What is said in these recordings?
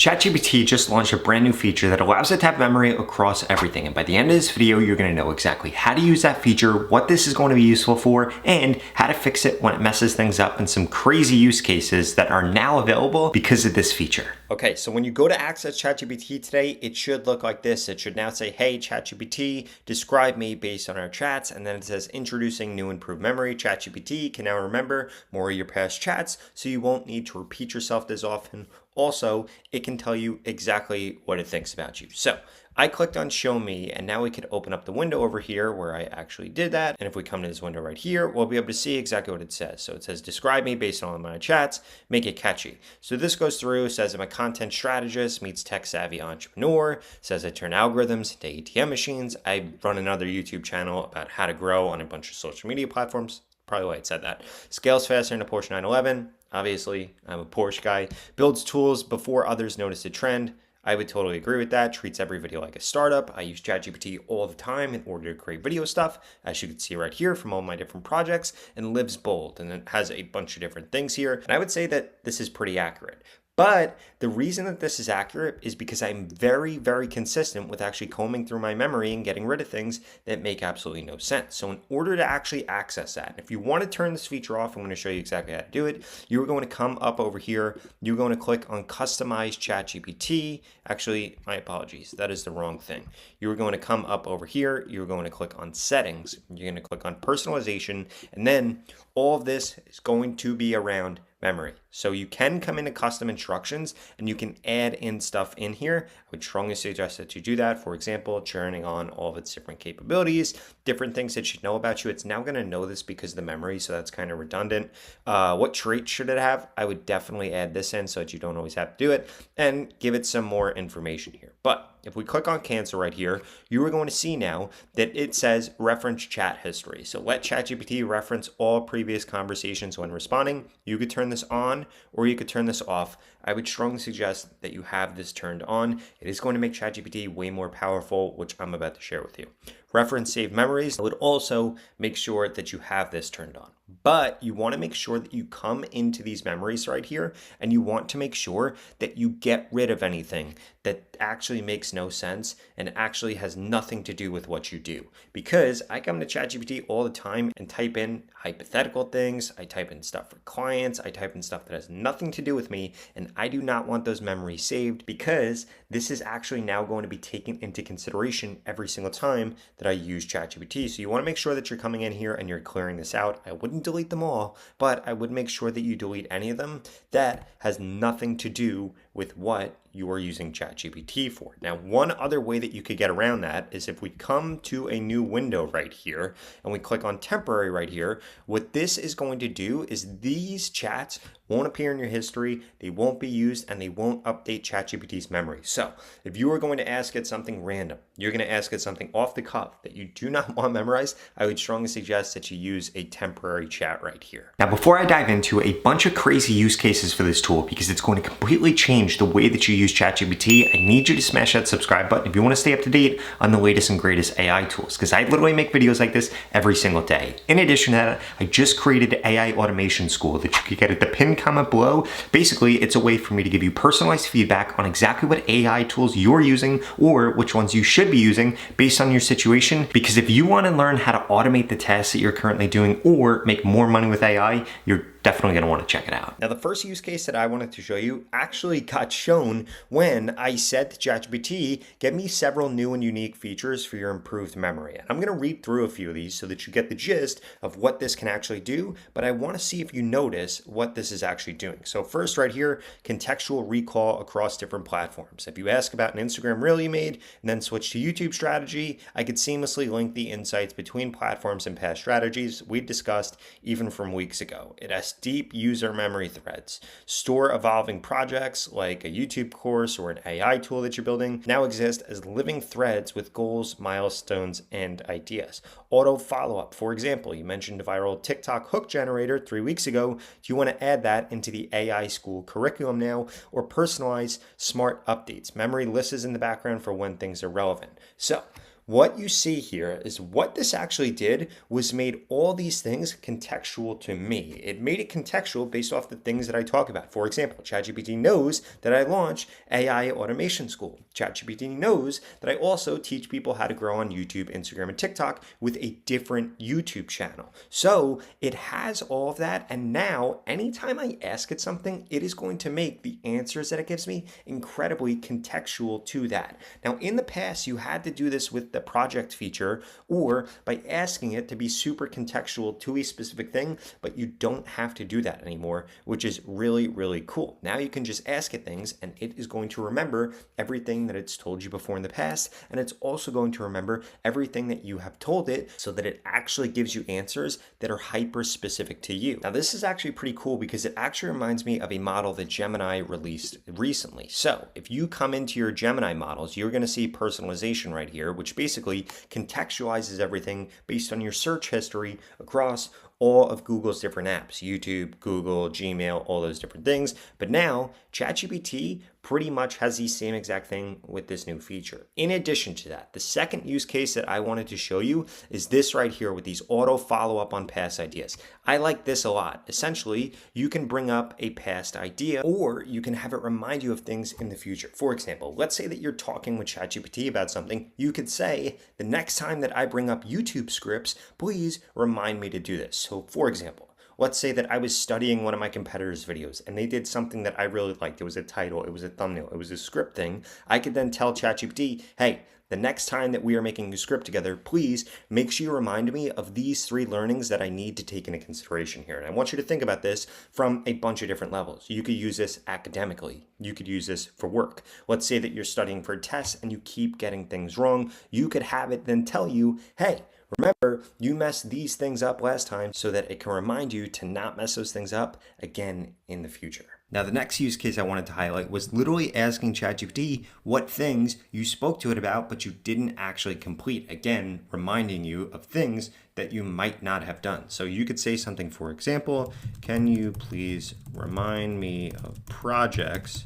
ChatGPT just launched a brand new feature that allows it to have memory across everything. And by the end of this video, you're going to know exactly how to use that feature, what this is going to be useful for, and how to fix it when it messes things up, and some crazy use cases that are now available because of this feature. Okay, so when you go to access ChatGPT today, it should look like this. It should now say, hey, ChatGPT, describe me based on our chats. And then it says, introducing new improved memory. ChatGPT can now remember more of your past chats, so you won't need to repeat yourself as often. Also, it can tell you exactly what it thinks about you. So I clicked on show me, and now we could open up the window over here where I actually did that. And if we come to this window right here, we'll be able to see exactly what it says. So it says, describe me based on my chats, make it catchy. So this goes through, says I'm a content strategist meets tech savvy entrepreneur, says I turn algorithms into ATM machines. I run another YouTube channel about how to grow on a bunch of social media platforms. Probably why it said that. Scales faster than a Porsche 911. Obviously, I'm a Porsche guy. Builds tools before others notice a trend. I would totally agree with that. Treats every video like a startup. I use ChatGPT all the time in order to create video stuff, as you can see right here from all my different projects, and lives bold. And it has a bunch of different things here. And I would say that this is pretty accurate. But the reason that this is accurate is because I'm very, very consistent with actually combing through my memory and getting rid of things that make absolutely no sense. So in order to actually access that, if you want to turn this feature off, I'm going to show you exactly how to do it. You're going to come up over here. You're going to click on Customize ChatGPT. Actually, my apologies. That is the wrong thing. You're going to come up over here. You're going to click on Settings. You're going to click on Personalization. And then all of this is going to be around memory. So you can come into custom instructions and you can add in stuff in here. I would strongly suggest that you do that. For example, turning on all of its different capabilities, different things that should know about you. It's now going to know this because of the memory, so that's kind of redundant. What traits should it have? I would definitely add this in so that you don't always have to do it, and give it some more information here. But if we click on cancel right here, you are going to see now that it says reference chat history. So let ChatGPT reference all previous conversations when responding. You could turn this on or you could turn this off. I would strongly suggest that you have this turned on. It is going to make ChatGPT way more powerful, which I'm about to share with you. Reference save memories. I would also make sure that you have this turned on. But you want to make sure that you come into these memories right here, and you want to make sure that you get rid of anything that actually makes no sense and actually has nothing to do with what you do. Because I come to ChatGPT all the time and type in hypothetical things, I type in stuff for clients, I type in stuff that has nothing to do with me, and I do not want those memories saved, because this is actually now going to be taken into consideration every single time that I use ChatGPT. So you want to make sure that you're coming in here and you're clearing this out. I wouldn't delete them all, but I would make sure that you delete any of them that has nothing to do with what you are using ChatGPT for. Now, one other way that you could get around that is if we come to a new window right here and we click on temporary right here, what this is going to do is these chats won't appear in your history, they won't be used, and they won't update ChatGPT's memory. So if you are going to ask it something random, you're going to ask it something off the cuff that you do not want memorized, I would strongly suggest that you use a temporary chat right here. Now, before I dive into a bunch of crazy use cases for this tool, because it's going to completely change the way that you use ChatGPT, I need you to smash that subscribe button if you want to stay up to date on the latest and greatest AI tools, because I literally make videos like this every single day. In addition to that, I just created an AI automation school that you can get at the pinned comment below. Basically, it's a way for me to give you personalized feedback on exactly what AI tools you're using or which ones you should be using based on your situation. Because if you want to learn how to automate the tasks that you're currently doing or make more money with AI, you're definitely going to want to check it out. Now, the first use case that I wanted to show you actually got shown when I said to ChatGPT, get me several new and unique features for your improved memory. And I'm going to read through a few of these so that you get the gist of what this can actually do, but I want to see if you notice what this is actually doing. So first right here, contextual recall across different platforms. If you ask about an Instagram reel you made and then switch to YouTube strategy, I could seamlessly link the insights between platforms and past strategies we discussed even from weeks ago. It has deep user memory threads. Store evolving projects like a YouTube course or an AI tool that you're building now exist as living threads with goals, milestones, and ideas. Auto follow-up. For example, you mentioned a viral TikTok hook generator 3 weeks ago. Do you want to add that into the AI school curriculum now, or personalize smart updates? Memory lists in the background for when things are relevant. So what you see here is what this actually did was made all these things contextual to me. It made it contextual based off the things that I talk about. For example, ChatGPT knows that I launch AI Automation School. ChatGPT knows that I also teach people how to grow on YouTube, Instagram, and TikTok with a different YouTube channel. So it has all of that, and now anytime I ask it something, it is going to make the answers that it gives me incredibly contextual to that. Now, in the past, you had to do this with the project feature or by asking it to be super contextual to a specific thing, but you don't have to do that anymore, which is really, really cool. Now you can just ask it things and it is going to remember everything that it's told you before in the past, and it's also going to remember everything that you have told it so that it actually gives you answers that are hyper specific to you. Now, this is actually pretty cool because it actually reminds me of a model that Gemini released recently. So if you come into your Gemini models, you're going to see personalization right here, which basically contextualizes everything based on your search history across all of Google's different apps, YouTube, Google, Gmail, all those different things. But now ChatGPT pretty much has the same exact thing with this new feature. In addition to that, the second use case that I wanted to show you is this right here with these auto follow-up on past ideas. I like this a lot. Essentially, you can bring up a past idea or you can have it remind you of things in the future. For example, let's say that you're talking with ChatGPT about something. You could say, the next time that I bring up YouTube scripts, please remind me to do this. So for example, let's say that I was studying one of my competitors' videos and they did something that I really liked. It was a title, it was a thumbnail, it was a script thing. I could then tell ChatGPT, hey, the next time that we are making a script together, please make sure you remind me of these 3 learnings that I need to take into consideration here. And I want you to think about this from a bunch of different levels. You could use this academically. You could use this for work. Let's say that you're studying for a test and you keep getting things wrong. You could have it then tell you, hey, remember, you messed these things up last time, so that it can remind you to not mess those things up again in the future. Now, the next use case I wanted to highlight was literally asking ChatGPT what things you spoke to it about, but you didn't actually complete. Again, reminding you of things that you might not have done. So you could say something, for example, can you please remind me of projects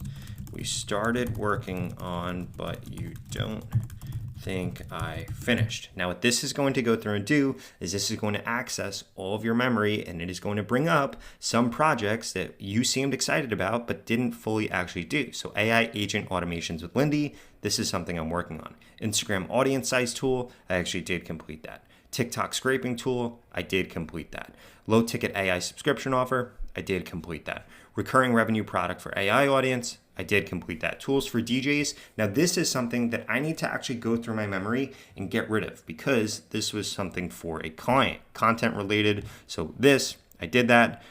we started working on, but you don't think I finished. Now, what this is going to go through and do is this is going to access all of your memory, and it is going to bring up some projects that you seemed excited about but didn't fully actually do. So AI agent automations with Lindy, this is something I'm working on. Instagram audience size tool, I actually did complete that. TikTok scraping tool, I did complete that. Low ticket AI subscription offer, I did complete that. Recurring revenue product for AI audience, I did complete that. Tools for DJs. Now, this is something that I need to actually go through my memory and get rid of because this was something for a client, content related. So this, I did that.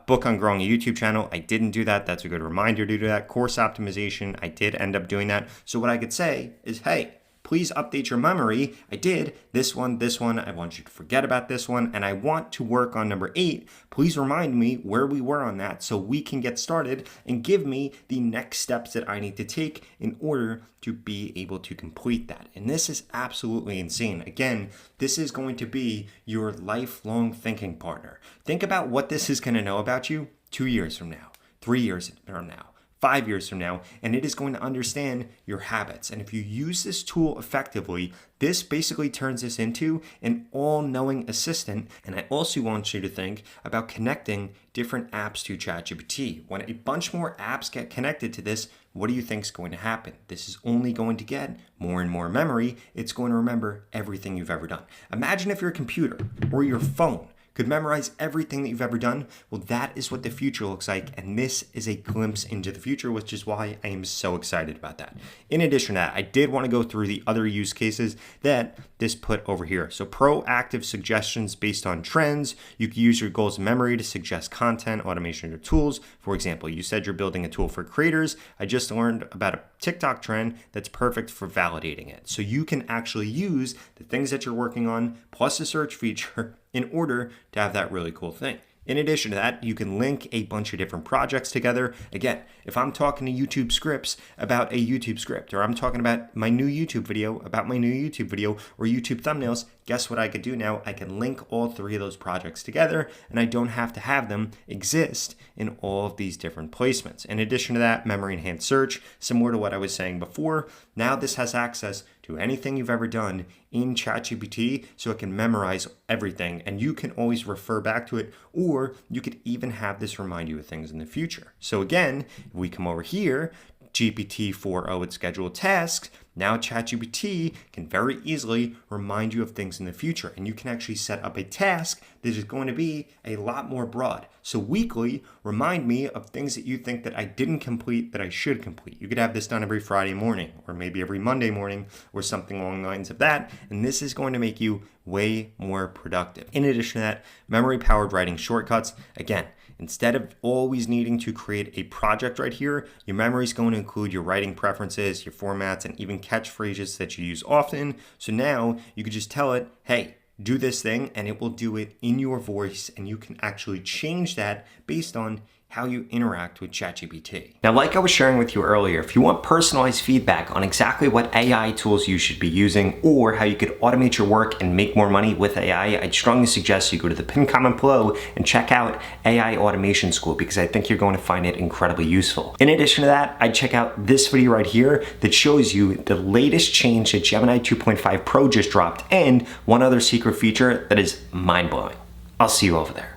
Book on growing a YouTube channel, I didn't do that. That's a good reminder to do that. Course optimization, I did end up doing that. So what I could say is, hey, please update your memory. I did this one. I want you to forget about this one. And I want to work on number 8. Please remind me where we were on that so we can get started and give me the next steps that I need to take in order to be able to complete that. And this is absolutely insane. Again, this is going to be your lifelong thinking partner. Think about what this is going to know about you 2 years from now, 3 years from now, 5 years from now, and it is going to understand your habits. And if you use this tool effectively, this basically turns this into an all-knowing assistant. And I also want you to think about connecting different apps to ChatGPT. When a bunch more apps get connected to this, what do you think is going to happen? This is only going to get more and more memory. It's going to remember everything you've ever done. Imagine if your computer or your phone could memorize everything that you've ever done. Well, that is what the future looks like, and this is a glimpse into the future, which is why I am so excited about that. In addition to that, I did want to go through the other use cases that this put over here. So proactive suggestions based on trends. You can use your goals memory to suggest content, automation, or tools. For example, you said you're building a tool for creators. I just learned about a TikTok trend that's perfect for validating it. So you can actually use the things that you're working on plus a search feature in order to have that really cool thing. In addition to that, you can link a bunch of different projects together. Again, if I'm talking to YouTube scripts about a YouTube script, or I'm talking about my new YouTube video about my new YouTube video, or YouTube thumbnails, guess what I could do now? I can link all three of those projects together, and I don't have to have them exist in all of these different placements. In addition to that, memory enhanced search, similar to what I was saying before, now this has access to anything you've ever done in ChatGPT, so it can memorize everything, and you can always refer back to it, or you could even have this remind you of things in the future. So again, if we come over here, GPT-4o with scheduled tasks, now ChatGPT can very easily remind you of things in the future, and you can actually set up a task that is going to be a lot more broad. So weekly, remind me of things that you think that I didn't complete that I should complete. You could have this done every Friday morning, or maybe every Monday morning, or something along the lines of that, and this is going to make you way more productive. In addition to that, memory-powered writing shortcuts, again, instead of always needing to create a project right here, your memory is going to include your writing preferences, your formats, and even catchphrases that you use often. So now you could just tell it, hey, do this thing, and it will do it in your voice, and you can actually change that based on how you interact with ChatGPT. Now, like I was sharing with you earlier, if you want personalized feedback on exactly what AI tools you should be using or how you could automate your work and make more money with AI, I'd strongly suggest you go to the pinned comment below and check out AI Automation School, because I think you're going to find it incredibly useful. In addition to that, I'd check out this video right here that shows you the latest change that Gemini 2.5 Pro just dropped, and one other secret feature that is mind-blowing. I'll see you over there.